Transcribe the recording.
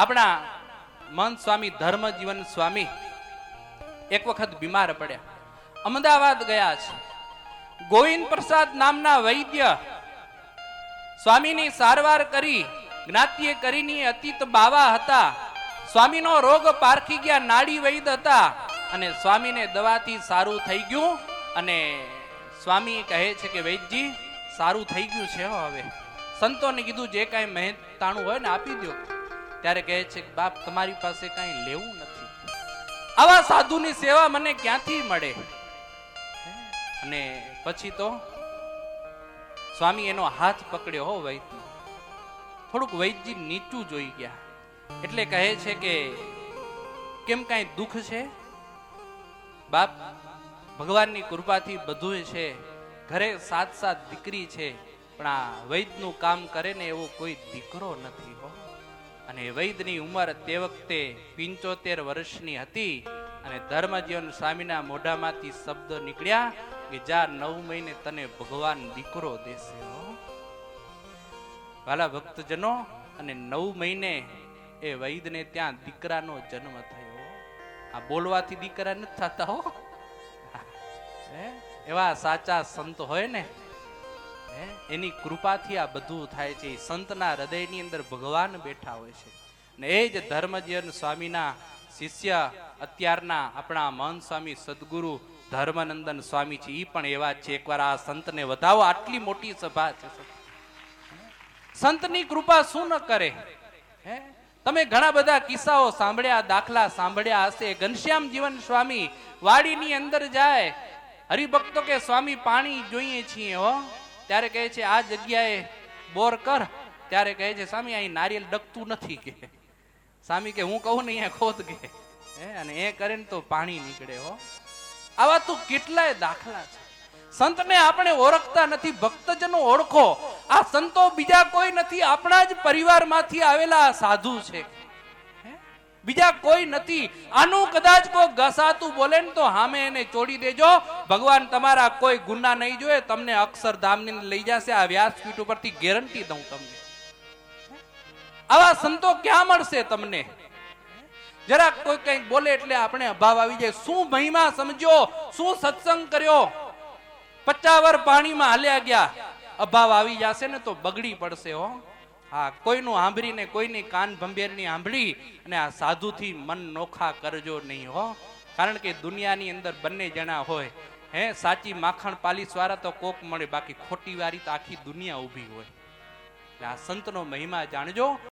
આપણા મહંત સ્વામી ધર્મજીવન સ્વામી એક વખત બીમાર પડ્યા, અમદાવાદ ગયા છે. ગોવિંદ પ્રસાદ નામના વૈદ્ય સ્વામીની સારવાર કરી, જ્ઞાતિએ કરીની અતીત બાવા હતા. સ્વામીનો રોગ પારખી ગયા, નાડી વૈદ હતા અને સ્વામીને દવાથી સારું થઈ ગયું. અને સ્વામી કહે છે કે વૈદજી સારું થઈ ગયું છે. હવે સંતોને કીધું જે કાંઈ મહેનતાણું હોય ને આપી દો. ત્યારે કહે છે કે બાપ તમારી પાસે કાંઈ લેવું નથી, આવા સાધુની સેવા મને ક્યાંથી મળે. અને પછી તો સ્વામી એનો હાથ પકડ્યો હો વૈદનો. થોડુંક વૈદજી નીચું જોઈ ગયા એટલે કહે છે કે કેમ કાંઈ દુઃખ છે? બાપ ભગવાનની કૃપાથી બધું છે, ઘરે 7 દીકરી છે, પણ આ વૈદનું કામ કરે ને એવો કોઈ દીકરો નથી હો. અને વૈદની ઉંમર તે વખતે 75 વર્ષની હતી. અને ધર્મજીવન સ્વામીના મોઢામાંથી શબ્દ નીકળ્યા કે જા 9 મહિને તને ભગવાન દીકરો દેશે હો. વાલા ભક્તજનો, અને 9 મહિને એ વૈદને ત્યાં દીકરાનો જન્મ થયો. આ બોલવાથી દીકરા નથી થતા હો. એવા સાચા સંત હોય ને એની કૃપાથી આ બધું થાય છે. સંતના હૃદયની અંદર ભગવાન બેઠા હોય છે. ને એ જ ધર્મજીવન સ્વામીના શિષ્ય અત્યારના આપણા મહંત સ્વામી સદગુરુ ધર્મનંદન સ્વામી છે. એ પણ એવા છે. એકવાર આ સંતને વધાવો, આટલી મોટી સભા છે. સંતની કૃપા શું ન કરે. તમે ઘણા બધા કિસ્સાઓ સાંભળ્યા, દાખલા સાંભળ્યા હશે. ઘનશ્યામ જીવન સ્વામી વાડીની અંદર જાય, હરિભક્તો કે સ્વામી પાણી જોઈએ છીએ હો. ત્યારે કહે છે આ જગ્યાએ બોર કર. ત્યારે કહે છે સ્વામી અહીં નારિયેલ ડકતું નથી કે. સ્વામી કે હું કહું ને અહીંયા ખોદ કે. અને એ કરે ને તો પાણી નીકળે હો. આવા તો કેટલાય દાખલા છે. સંતને આપણે ઓળખતા નથી, ભક્તજનો ઓળખો. આ સંતો બીજા કોઈ નથી, આપણા જ પરિવારમાંથી આવેલા સાધુ છે, બીજા કોઈ નથી. આનું કદાચ કોઈ ઘસાતું બોલે ને તો સામે એને છોડી દેજો. ભગવાન તમારા કોઈ ગુના નહીં જોઈએ, તમને અક્ષરધામની લઈ જશે. આ વ્યાસપીઠ ઉપરથી ગેરંટી દઉં તમને. આવા સંતો ક્યાં મળશે તમને? જરાક કોઈ કઈ બોલે એટલે આપણે અભાવ આવી જાય. શું મહિમા સમજો, શું સત્સંગ કર્યો. 50 વર્ષ પાણીમાં હાલ્યા ગયા, અભાવ આવી જશે ને તો બગડી પડશે હો. હા, કોઈનું સાંભળીને કોઈની કાન ભંભેરની સાંભળી અને આ સાધુથી મન નોખા કરજો નહીં હો. કારણ કે દુનિયાની અંદર બંને જણા હોય. સાચી માખણ પાલીસ વાળા તો કોક મળે, બાકી ખોટી વાળી તો આખી દુનિયા ઊભી હોય. આ સંતનો મહિમા જાણજો.